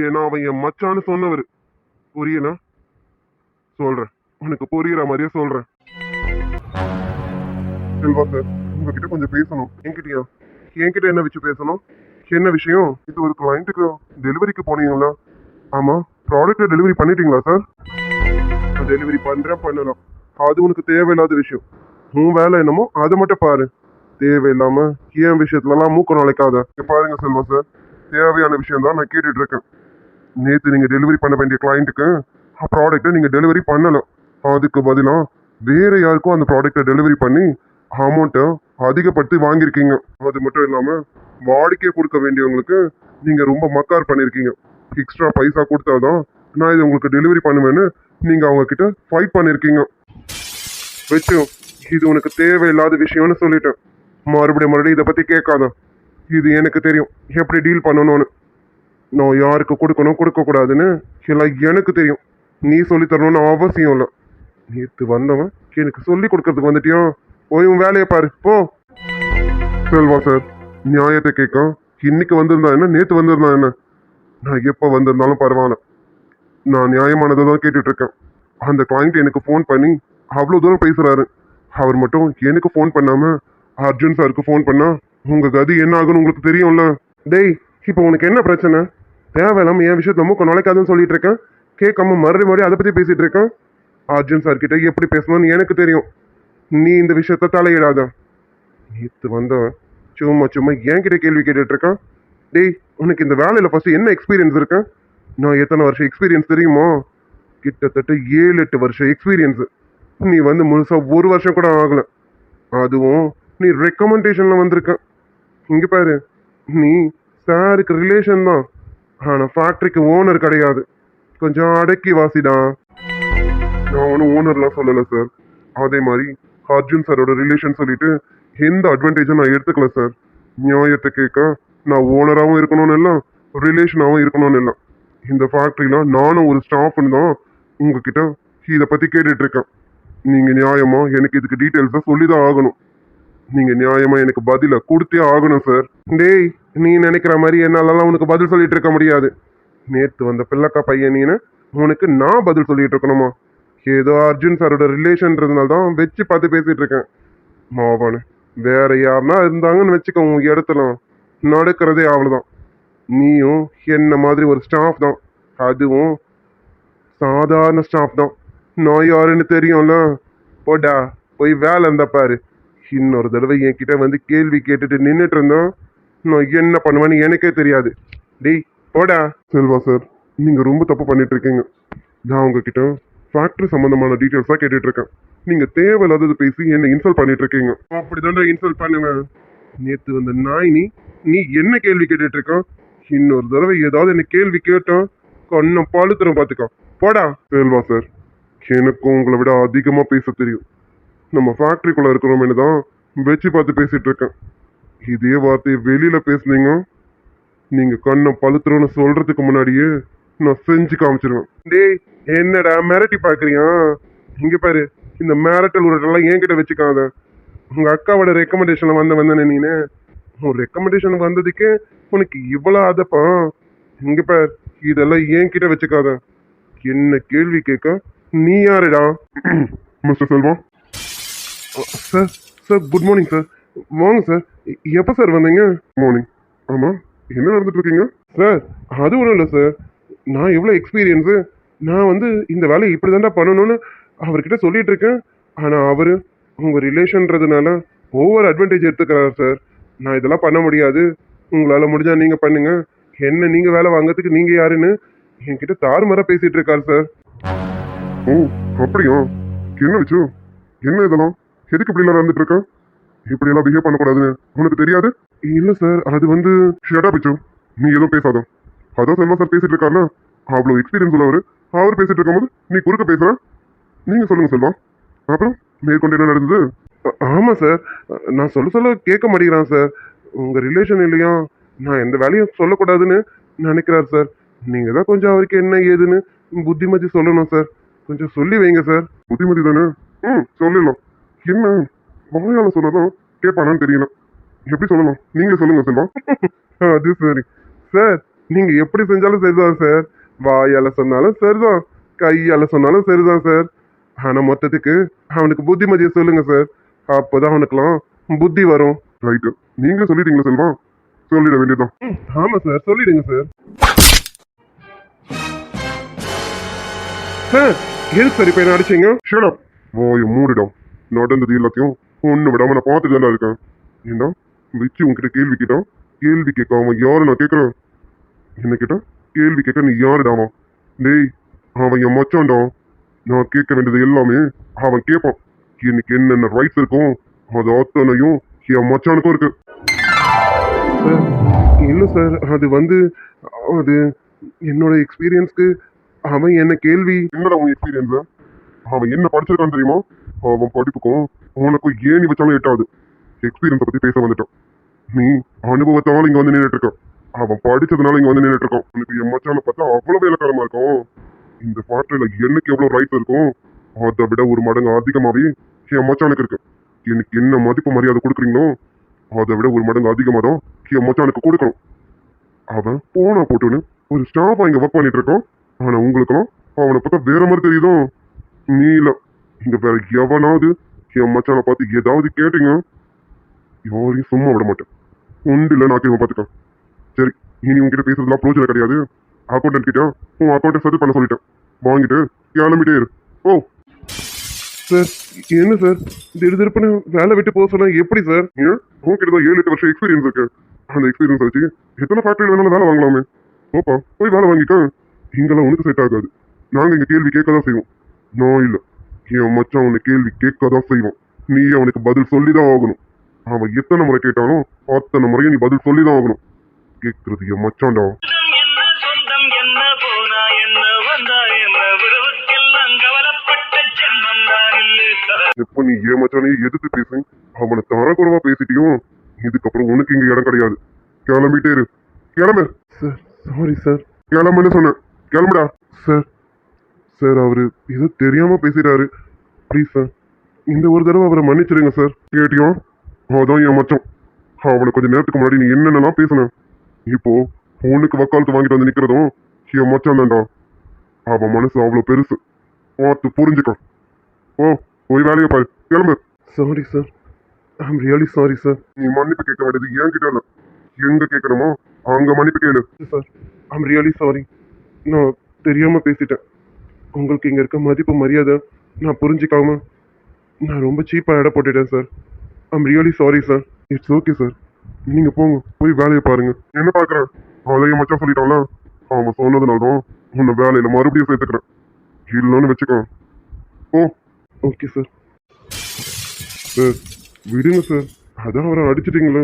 ஏன்னா அவன் என் மச்சான்னு சொன்னவர். புரியல சொல்றேன், உனக்கு புரியுற மாதிரியே சொல்றேன். செல்வா சார், உங்ககிட்ட கொஞ்சம் பேசணும். என்கிட்ட என்ன வச்சு பேசணும்? என்ன விஷயம்? இது ஒரு கிளைண்ட்டுக்கு டெலிவரிக்கு போனீங்களா? ஆமா, ப்ராடக்ட் டெலிவரி பண்ணிட்டீங்களா சார்? டெலிவரி பண்ணலாம். அது உனக்கு தேவையில்லாத விஷயம். உன் வேலை என்னமோ அதை மட்டும் பாரு. தேவையில்லாம ஏன் விஷயத்துலலாம் மூக்க நுழைக்காத. பாருங்க செல்வா சார், தேவையான விஷயம் தான் நான் கேட்டுட்டு இருக்கேன். நேற்று நீங்க டெலிவரி பண்ண வேண்டிய கிளைண்ட்டுக்கு ப்ராடக்ட்டை நீங்க டெலிவரி பண்ணலாம். அதுக்கு பதிலா வேற யாருக்கும் அந்த ப்ராடக்ட்டை டெலிவரி பண்ணி அமௌண்ட்டை அதிகப்படுத்தி வாங்கியிருக்கீங்க. அது மட்டும் இல்லாம வாடிக்கை கொடுக்க வேண்டியவங்களுக்கு நீங்க ரொம்ப மக்கார் பண்ணிருக்கீங்க. எக்ஸ்ட்ரா பைசா கொடுத்தாதான் நான் இதை உங்களுக்கு டெலிவரி பண்ணுவேன்னு நீங்க அவங்க கிட்ட ஃபைட் பண்ணிருக்கீங்க. வச்சு இது உனக்கு தேவையில்லாத விஷயம்னு சொல்லிட்டேன். மறுபடியும் இதை பத்தி கேட்காத. இது எனக்கு தெரியும் எப்படி டீல் பண்ணணும்னு. நான் யாருக்கு கொடுக்கணும் கொடுக்க கூடாதுன்னு எல்லாம் எனக்கு தெரியும். நீ சொல்லி தரணும்னு அவசியம் இல்லை. நேற்று வந்தவன் எனக்கு சொல்லி கொடுக்கறதுக்கு வந்துட்டியா? போய் உன் வேலையை பாரு போ. செல்வா சார், நியாயத்தை கேட்க இன்னைக்கு வந்திருந்தா என்ன, நேற்று வந்திருந்தா என்ன? நான் எப்போ வந்திருந்தாலும் பரவாயில்ல, நான் நியாயமானதை தான் கேட்டுட்டு இருக்கேன். அந்த கிளைண்ட் எனக்கு ஃபோன் பண்ணி அவ்வளோ தூரம் பேசுறாரு. அவர் மட்டும் எனக்கு ஃபோன் பண்ணாம அர்ஜுன் சாருக்கு ஃபோன் பண்ணா உங்க கதி என்ன ஆகுன்னு உங்களுக்கு தெரியும்ல. டேய், இப்போ உனக்கு என்ன பிரச்சனை? தேவையில்லாம என் விஷயத்த மூக்க நுழைக்காதுன்னு சொல்லிட்டு இருக்கேன். கேட்காம மறுபடியும் அதை பத்தி பேசிட்டு இருக்கேன். அர்ஜுன் சார் கிட்ட எப்படி பேசணும்னு எனக்கு தெரியும். நீ இந்த விஷயத்த தலையிடாத. நேற்று வந்தவன் சும்மா என்கிட்ட கேள்வி கேட்டுட்டு இருக்கான். டேய், உனக்கு இந்த வேலையில ஃபர்ஸ்ட் என்ன எக்ஸ்பீரியன்ஸ் இருக்கு? நான் எத்தனை வருஷம் எக்ஸ்பீரியன்ஸ் தெரியுமா? கிட்டத்தட்ட 7-8 வருஷம் எக்ஸ்பீரியன்ஸ். நீ வந்து முழுசா 1 வருஷம் கூட ஆகல. அதுவும் நீ ரெக்கமெண்டேஷன்ல வந்திருக்க. இங்க பாரு, நீ சாருக்கு ரிலேஷன் தான், ஆனா ஃபேக்டரிக்கு ஓனர் கிடையாது. கொஞ்சம் அடக்கி வாசிடா. நான் ஒன்றும் ஓனர்லாம் சொல்லலை சார். அதே மாதிரி அர்ஜுன் சாரோட ரிலேஷன் சொல்லிட்டு எந்த அட்வான்டேஜும் நான் எடுத்துக்கல சார். நியாயத்தை கேட்க நான் ஓனராகவும் இருக்கணும்னு எல்லாம் ரிலேஷனாகவும் இருக்கணும்னு இல்லை. இந்த ஃபேக்ட்ரியில் நானும் ஒரு ஸ்டாஃப்னு தான் உங்ககிட்ட இதை பற்றி கேட்டுட்டு இருக்கேன். நீங்கள் நியாயமா எனக்கு இதுக்கு டீட்டெயில்ஸை சொல்லி தான் ஆகணும். நீங்கள் நியாயமா எனக்கு பதிலை கொடுத்தே ஆகணும் சார். டேய், நீ நினைக்கிற மாதிரி என்னாலலாம் உனக்கு பதில் சொல்லிட்டு இருக்க முடியாது. நேற்று வந்த பிள்ளைக்கா பையன் நீனு, உனக்கு நான் பதில் சொல்லிட்டு இருக்கணுமா? ஏதோ அர்ஜுன் சாரோட ரிலேஷன்றதுனால தான் வச்சு பார்த்து பேசிட்டு இருக்கேன். மாவானு வேற யாருன்னா இருந்தாங்கன்னு வச்சுக்க, உன் இடத்துல நடக்கிறதே அவ்வளோதான். நீயும் என்ன மாதிரி ஒரு ஸ்டாஃப் தான், அதுவும் சாதாரண ஸ்டாஃப் தான். நான் யாருன்னு தெரியும்ல. போடா, போய் வேலை இருந்தா பாரு. இன்னொரு தடவை என்கிட்ட வந்து கேள்வி கேட்டுட்டு நின்றுட்டு இருந்தா நான் என்ன பண்ணுவேன்னு எனக்கே தெரியாது. டேய் போடா. செல்வா சார், நீங்க ரொம்ப தப்பு பண்ணிட்டு இருக்கீங்க. நான் உங்ககிட்ட ஃபேக்டரி சம்பந்தமான டீட்டெயில்ஸா கேட்டுட்டு இருக்கேன். நீங்க தேவையில்லாதது பேசி என்ன இன்சல்ட் பண்ணிட்டு இருக்கீங்க. அப்படிதான்டா இன்சல்ட் பண்ணுவேன். நேத்து வந்த நாய் நீ என்ன கேள்வி கேட்டுட்டு இருக்க? இன்னொரு தடவை ஏதாவது என்ன கேள்வி கேட்டா கண்ணம் பாலுத்துறோம் பாத்துக்கோ. போடா. செல்வா சார், எனக்கும் உங்களை விட அதிகமா பேச தெரியும். நம்ம ஃபேக்டரிக்குள்ள இருக்கிறோம்னு தான் வச்சு பார்த்து பேசிட்டு இருக்கேன். இதே வார்த்தையை வெளியில பேசுனீங்க, நீங்க கண்ணை பழுத்துறோன்னு சொல்றதுக்கு முன்னாடியே நான் செஞ்சு காமிச்சிருவேன். டேய், என்னடா மிரட்டி பாக்குறியா? இங்க பாரு, இந்த மிரட்டல் உரட்டெல்லாம் என்கிட்ட வச்சுக்காத. உங்க அக்காவோட ரெக்கமெண்டேஷன்ல வந்தேன்னு நீனு, உன் ரெக்கமெண்டேஷன் வந்ததுக்கு உனக்கு இவ்வளவு அதப்பா? இங்க பாரு, இதெல்லாம் என்கிட்ட வச்சுக்காத. என்ன கேள்வி கேட்க நீ யாருடா? Mister Selva sir. Sir good morning sir. வாங்க சார். எப்போ சார் வந்தீங்க? மார்னிங். ஆமாம், என்ன நடந்துட்டு இருக்கீங்க? சார் அது ஒன்றும் இல்லை சார். நான் எவ்வளோ எக்ஸ்பீரியன்ஸு, நான் வந்து இந்த வேலையை இப்படி தாண்டா பண்ணணும்னு அவர்கிட்ட சொல்லிட்டு இருக்கேன். ஆனால் அவர் உங்கள் ரிலேஷன்றதுனால ஓவர் அட்வான்டேஜ் எடுத்துக்கிறார் சார். நான் இதெல்லாம் பண்ண முடியாது, உங்களால் முடிஞ்சா நீங்கள் பண்ணுங்க, என்ன நீங்கள் வேலை வாங்கிறதுக்கு நீங்கள் யாருன்னு என்கிட்ட தாறுமாறாக பேசிகிட்டு இருக்கார் சார். ஓ அப்படியா? என்ன வச்சு என்ன இதெல்லாம் எதுக்கு இப்படிலாம் நடந்துட்டு இருக்க? இப்படியெல்லாம் பிஹேவ் பண்ணக்கூடாதுன்னு உனக்கு தெரியாது? இல்லை சார், அது வந்து ஷட்டா பிச்சு, நீ எதுவும் பேசாத. அதான் செல்வா சார் பேசிட்டு இருக்காருல, அவ்வளோ எக்ஸ்பீரியன்ஸ் உள்ளவர். அவர் பேசிட்டு இருக்கும்போது நீ குறுக்க பேசுற. நீங்க சொல்லுங்க செல்வா, அப்புறம் மேற்கொண்டு என்ன நடந்தது? ஆமாம் சார், நான் சொல்ல கேட்க மாட்டேங்கிறான் சார். உங்கள் ரிலேஷன் இல்லையா, நான் எந்த வேலையும் சொல்லக்கூடாதுன்னு நினைக்கிறார் சார். நீங்கள் தான் கொஞ்சம் அவருக்கு என்ன ஏதுன்னு புத்திமதி சொல்லணும் சார். கொஞ்சம் சொல்லி வைங்க சார். புத்திமதி தானே? சொல்லிடலாம். என்ன வாயால சொன்னதும் கேட்பானான்னு தெரியல. எப்படி சொல்லலாம்? நீங்களே சொல்லுங்க செல்வா. அது சரி சார், நீங்க எப்படி செஞ்சாலும் சரிதான் சார். வாயால சொன்னாலும் சரிதான், கையால சொன்னாலும் சரிதான் சார். ஆனா மொத்தத்துக்கு அவனுக்கு புத்திமதியை சொல்லுங்க சார். அப்போதான் அவனுக்குலாம் புத்தி வரும். ரைட்டு, நீங்களே சொல்லிட்டீங்களா செல்வா? சொல்லிட வேண்டியதுதான். ஆமா சார், சொல்லிடுங்க சார். சார் எது சார் இப்ப என்ன அடிச்சீங்க? Shut up. வாயை மூடிடும். நடந்தது எல்லாத்தையும் ஒண்ணு விடாம நான் பார்த்துட்டு தானே இருக்கேன். ஏண்டா வச்சு உங்ககிட்ட கேள்வி கேட்டான், கேள்வி கேட்காம யாரு நான் கேட்கறேன்? என்ன கேட்டா கேள்வி கேட்க நீ யாருடாமா? டேய், அவன் என் மச்சான்டா. நான் கேட்க வேண்டியது எல்லாமே அவன் கேட்பான். எனக்கு என்னென்ன ரைட்ஸ் இருக்கும் அது அத்தனையும் என் மச்சானுக்கும் இருக்கு. இல்லை சார், அது வந்து அது என்னோட எக்ஸ்பீரியன்ஸ்க்கு அவன் என்ன கேள்வி. என்னடா உன் எக்ஸ்பீரியன்ஸ்? அவன் என்ன படிச்சிருக்கான்னு தெரியுமா? அவன் படிப்புக்கும் உனக்கும் ஏன் நீ வச்சாலும் எட்டாவது. எக்ஸ்பீரியன்ஸை பத்தி பேச வந்துட்டான். நீ அனுபவத்தால இங்க வந்து நின்றுட்டு இருக்கான். அவன் படிச்சதுனால இங்க வந்து நின்றுட்டு இருக்கான். உனக்கு என் மச்சான பார்த்தா அவ்வளவு வேலைக்காரமா இருக்கும். இந்த ஃபேக்டரியில எனக்கு எவ்வளவு ரைட்ஸ் இருக்கும் அதை விட ஒரு மடங்கு அதிகமாவே என் மச்சானுக்கு இருக்கு. எனக்கு என்ன மதிப்பு மரியாதை கொடுக்குறீங்களோ அதை விட ஒரு மடங்கு அதிகமாக தான் என் மச்சானுக்கு கொடுக்கணும். அவன் போனா போட்டுன்னு ஒரு ஸ்டாஃபா இங்க ஒர்க் பண்ணிட்டு இருக்கான். ஆனா உங்களுக்கெல்லாம் அவனை பார்த்தா வேற மாதிரி தெரியுதோ? நீ இல்ல, இங்க வேற எவனாவது என் மச்சானை பார்த்து ஏதாவது கேட்டீங்க, யாரையும் சும்மா விட மாட்டேன். உண்டு இல்லை நான் கேட்க பார்த்துட்டேன். சரி, இனி உங்ககிட்ட பேசுறதுலாம் ப்ரோஜனம் கிடையாது. அக்கௌண்டன்ட் கிட்ட உன் அக்கௌண்ட்டை செட்டில் பண்ண சொல்லிட்டேன். வாங்கிட்டு கிளம்பிட்டே இரு. ஓ சார், என்ன சார் திடுதிருப்புன்னு வேலை விட்டு போக சொன்னா எப்படி சார்? ஏன் உங்ககிட்ட தான் 7-8 வருஷம் எக்ஸ்பீரியன்ஸ் இருக்கு. அந்த எக்ஸ்பீரியன்ஸ் வச்சு எத்தனை ஃபேக்டரியில் வேணாலும் வேலை வாங்கலாமே. ஓப்பா போய் வேலை வாங்கிக்க. இங்கெல்லாம் உனக்கு செட் ஆகாது. நாங்கள் இங்கே கேள்வி கேட்க தான் செய்வோம். நான் இல்லை, என் மச்சான் உன்னை கேள்வி கேட்க தான் செய்வோம். நீ அவனுக்கு பதில் சொல்லி தான் ஆகணும். அவன் எத்தனை முறை கேட்டாலும் அத்தனை முறையும் நீ பதில் சொல்லி தான் ஆகணும். கேட்கறது என் மச்சான்டா. என்ன சொந்தம் என்ன போனா என்ன வந்தா என்ன விருவத்தெல்லாம் கவலைப்பட்ட ஜென்மம் தான் இல்லை. எப்ப நீ ஏன் மச்சானே எதிர்த்து பேசு, அவனை தரக்குறவா பேசிட்டியும் இதுக்கப்புறம் உனக்கு இங்க இடம் கிடையாது. கிளம்பிட்டே இரு. கிளம்பு. Sir sorry sir. கிளம்புன்னு சொன்னேன். கிளம்புடா. சார் சார் அவரு ஏதோ தெரியாம பேசிட்டாரு. ப்ளீஸ் சார், இந்த ஒரு தடவை அவரை மன்னிச்சிடுங்க சார். கேட்டியோ? அதான் என் மச்சான். அவனை கொஞ்சம் நேரத்துக்கு முன்னாடி நீ என்னென்னலாம் பேசுன, இப்போ பொண்ணுக்கு வக்காலத்து வாங்கிட்டு வந்து நிக்கிறதும் என் மச்சான் தான்டா. அவன் மனசு அவ்வளோ பெருசு, பார்த்து புரிஞ்சுக்க. ஓ, போய் வேலையை பாரு. கிளம்பு. Sorry sir, I'm really sorry sir. நீ மன்னிப்பு கேட்க வேண்டியது என்கிட்ட இல்லை, எங்க கேட்கணுமோ அங்க மன்னிப்பு கேளு. Sir, I'm really sorry. நான் தெரியாம பேசிட்டேன். உங்களுக்கு இங்க இருக்க மதிப்பு மரியாதை நான் புரிஞ்சுக்காம நான் ரொம்ப சீப்பா இட போட்டுட்டேன் sir. I'm really sorry sir. It's okay sir, நீங்க போங்க, போய் வேலையை பாருங்க. என்ன பாக்குறேன்? அதையும் மச்சான் சொல்லிட்டான்ல, அவன் சொன்னதுனால தான் உன்னை வேலையில மறுபடியும் சேர்த்துக்கிறேன். இல்லைன்னு வச்சுக்கோ. ஓ, ஓகே சார். சார் விடுங்க சார், அதான் அவரை அடிச்சிட்டீங்களே,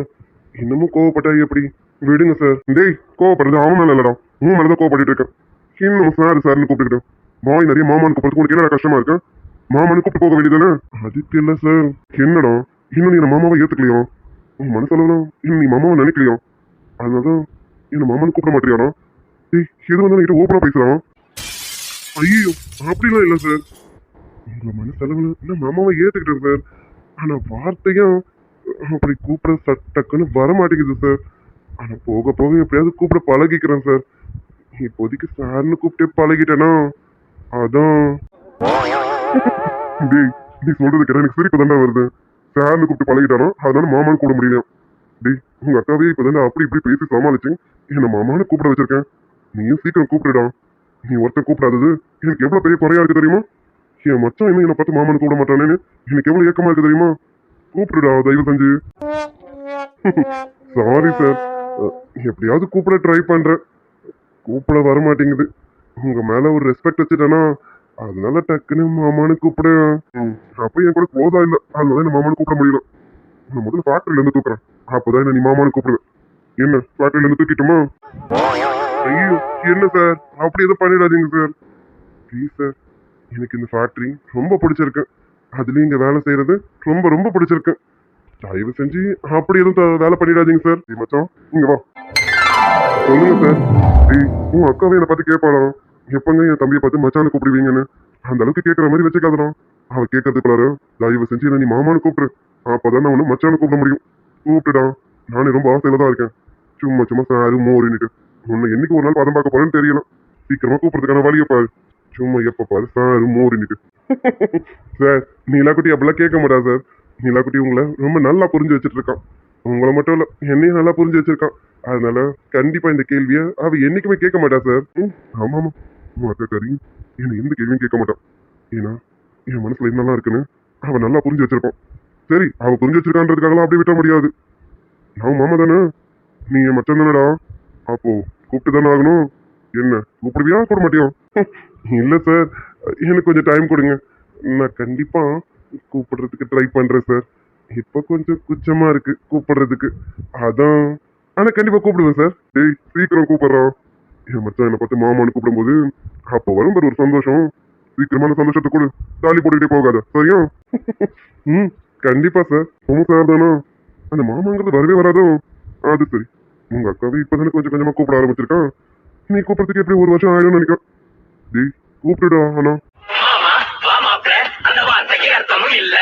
இன்னமும் கோவப்பட்டா எப்படி? விடுங்க சார். டேய், கோவப்படுறது அவன் மேல இல்லடா, உன் மேலதான் கோவப்பட்டு இருக்கேன். இன்னும் சார் சார்னு கூப்பிட்டுக்கிட்டேன். வாய் நிறைய மாமான்னு கூப்பிட்டு உனக்கு என்னடா கஷ்டமா இருக்கு? மாமானு கூப்பிட்டு போக வேண்டியதானே? அதுக்கு இல்ல சார். என்னடா இன்னும் நீ மாமாவை ஏத்துக்கலையா? உன் மனசளவுல இன்னும் நீ மாமாவை நினைக்கலையா? அதனாலதான் என்ன மாமானு கூப்பிட மாட்டியானா? டேய், எது வந்து என்கிட்ட ஓப்பனா பேசுறான். ஐயோ, அப்படிலாம் இல்ல சார். உங்க மனசளவுல நான் மாமாவை ஏத்துக்கிட்டேன் சார். ஆனா வார்த்தையா அப்படி கூப்பிட டக்குன்னு வர மாட்டேங்குது சார். ஆனா போக போக எப்படியாவது கூப்பிட பழகிக்கிறேன் சார். இப்போதைக்கு சார்னு கூப்பிட்டே பழகிட்டேனா அதான். டேய், நீ சொல்றது கேட்டா எனக்கு சிரிப்பு தாண்டா வருது. சார்னு கூப்பிட்டு பழகிட்டானோ அதனால மாமான்னு கூட முடியல. டேய், உங்க அக்காவே இப்பதாண்டா அப்படி இப்படி பேசி சமாளிச்சு என்ன மாமான்னு கூப்பிட வச்சிருக்கேன். நீயும் சீக்கிரம் கூப்பிடுடா. நீ ஒருத்தன் கூப்பிடாதது எனக்கு எவ்வளவு பெரிய குறையா இருக்கு தெரியுமா? என் மச்சான் இன்னும் என்னை பார்த்து மாமான்னு கூப்பிட மாட்டானேன்னு எனக்கு எவ்வளவு ஏக்கமா இருக்கு தெரியுமா? கூப்பிடுடா தயவு செஞ்சு. சாரி சார், எப்படியாவது கூப்பிட ட்ரை பண்றேன், கூப்பிட வர மாட்டேங்குது. உங்க மேல ஒரு ரெஸ்பெக்ட் வச்சுட்டேன்னா அதனால டக்குன்னு மாமான்னு கூப்பிட. அப்ப என் கூட க்ளோஸா இல்ல, அதனால என்ன மாமான்னு கூப்பிட முடியல. நான் முதல்ல ஃபேக்டரியில இருந்து தூக்குறேன், அப்பதான் என்ன நீ மாமான்னு கூப்பிடுவேன். என்ன ஃபேக்டரியில இருந்து தூக்கிட்டுமா? ஐயோ, என்ன சார் அப்படி எதுவும் பண்ணிடாதீங்க சார். ப்ளீஸ் சார், எனக்கு இந்த ஃபேக்டரி ரொம்ப பிடிச்சிருக்கு. அதுலயும் இங்க வேலை செய்யறது ரொம்ப ரொம்ப பிடிச்சிருக்கு. தயவு செஞ்சு அப்படி எதுவும் வேலை பண்ணிடாதீங்க சார். மச்சான் இங்க வா. சொல்லுங்க சார். டேய், உன் அக்காவே என்னை பார்த்து கேட்பாளா, எப்பங்க என் தம்பியை பார்த்து மச்சான்னு கூப்பிடுவீங்கன்னு? அந்த அளவுக்கு கேட்கற மாதிரி வச்சுக்காதடா. அவ கேட்கறதுக்குள்ளார தயவு செஞ்சு என்ன நீ மாமான்னு கூப்பிடு, அப்பதான் நான் உன்னை மச்சான்னு கூப்பிட முடியும். கூப்பிட்டுடா. நானே ரொம்ப ஆசையில தான் இருக்கேன். சும்மா சும்மா சாரு மோரின்னுட்டு உன்னை என்னைக்கு ஒரு நாள் பதம் பார்க்க போறேன்னு தெரியல. சீக்கிரமா கூப்பிடுறதுக்கான வழியை பாரு. சும்மா எப்ப பாரு சாரு மோரின்னுட்டு. சார், நீலாக்குட்டி அப்படிலாம் கேட்க மாட்டா சார். நீலாக்குட்டி உங்களை ரொம்ப நல்லா புரிஞ்சு வச்சுட்டு இருக்கான். உங்களை மட்டும் இல்ல, என்னையும் நல்லா புரிஞ்சு வச்சிருக்கான். அதனால கண்டிப்பா இந்த கேள்வியை அவ என்னைக்குமே கேட்க மாட்டா சார். ஆமா ஆமா, உன் அக்கா கறி என்னை எந்த கேள்வியும் கேட்க மாட்டான். ஏன்னா என் மனசுல என்னெல்லாம் இருக்குன்னு அவ நல்லா புரிஞ்சு வச்சிருப்பான். சரி, அவ புரிஞ்சு வச்சிருக்கான்றதுக்காகலாம் அப்படியே விட்ட முடியாது. நான் மாமா தானே, நீ என் மச்சான் தானடா, அப்போ கூப்பிட்டு தானே ஆகணும். என்ன கூப்பிடுவியா கூட மாட்டியா? இல்ல சார், எனக்கு கொஞ்சம் டைம் கொடுங்க, நான் கண்டிப்பா கூப்பிடுறதுக்கு ட்ரை பண்றேன் சார். இப்ப கொஞ்சம் குச்சமா இருக்கு கூப்பிடுறதுக்கு, அதான். ஆனா கண்டிப்பா கூப்பிடுவேன் சார். டேய், சீக்கிரம் கூப்பிடுறான். என் மச்சான் என்னை பார்த்து மாமான்னு கூப்பிடும்போது அப்ப வரும் பாரு ஒரு சந்தோஷம். சீக்கிரமான சந்தோஷத்தை கொடு, தாலி போட்டுக்கிட்டே போகாத, சரியா? ம், கண்டிப்பா சார். உங்க சார் தானா, அந்த மாமாங்கிறது வரவே வராதோ? அது சரி, உங்க அக்காவே இப்பதானே கொஞ்சம் கொஞ்சமா கூப்பிட ஆரம்பிச்சிருக்கான். நீ கூப்பிடுறதுக்கு எப்படி ஒரு வருஷம் ஆயிடும்னு நினைக்கிறேன். டேய், கூப்பிடுடா. ஆனா மாமா வா மாப்ள, அந்த வார்த்தைக்கு அர்த்தமும் இல்ல.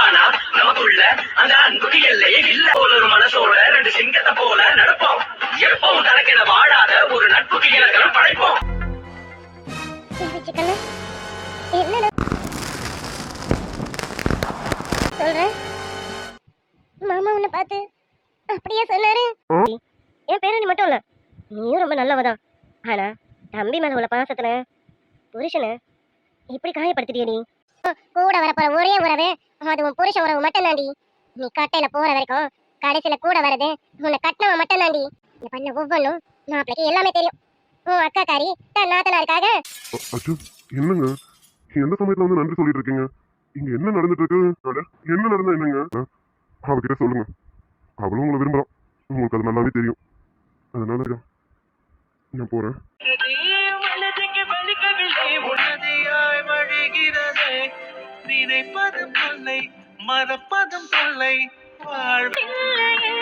ஆனா நமக்குள்ள அந்த அன்புக்கு எல்லையே இல்ல. ஒரு மனசோட ரெண்டு சிங்கத்தை போல நடப்போம். எப்பவும் தனக்கென வாழாத ஒரு நட்புக்கு இலக்கணம் படைப்போம். சிக்கண்ணு, என்னடா சொல்றேன்? மாமா உன்னை பார்த்து அப்படியே சொன்னாரு. என் பேரு நீ மட்டும் இல்ல, நீயும் ரொம்ப நல்லவதான். ஆனா தம்பி மேல உள்ள பாசத்துல புருஷனை இப்படி காயப்படுத்திட்டிய நீ. கூட வரப்போற ஒரே உறவு அது உன் புருஷ உறவு மட்டும் தாண்டி. நீ கட்டையில போற வரைக்கும் கடைசியில கூட வரது உன்னை கட்டினவன் மட்டும் தாண்டி. நீ பண்ண ஒவ்வொன்றும் மாப்பிளைக்கு எல்லாமே தெரியும். உன் அக்கா காரி தன் நாத்தனாருக்காக. அச்சோ, என்னங்க எந்த சமயத்துல வந்து நன்றி சொல்லிட்டு இருக்கீங்க? இங்க என்ன நடந்துட்டு இருக்கு? என்ன நடந்தா என்னங்க? அவகிட்ட சொல்லுங்க, அவளும் உங்களை விரும்புறான், உங்களுக்கு அது நல்லாவே தெரியும். அதனால நான் போறேன். நினைப்பதும் தொல்லை, மறப்பதும் தொல்லை, வாழ்வில்லையே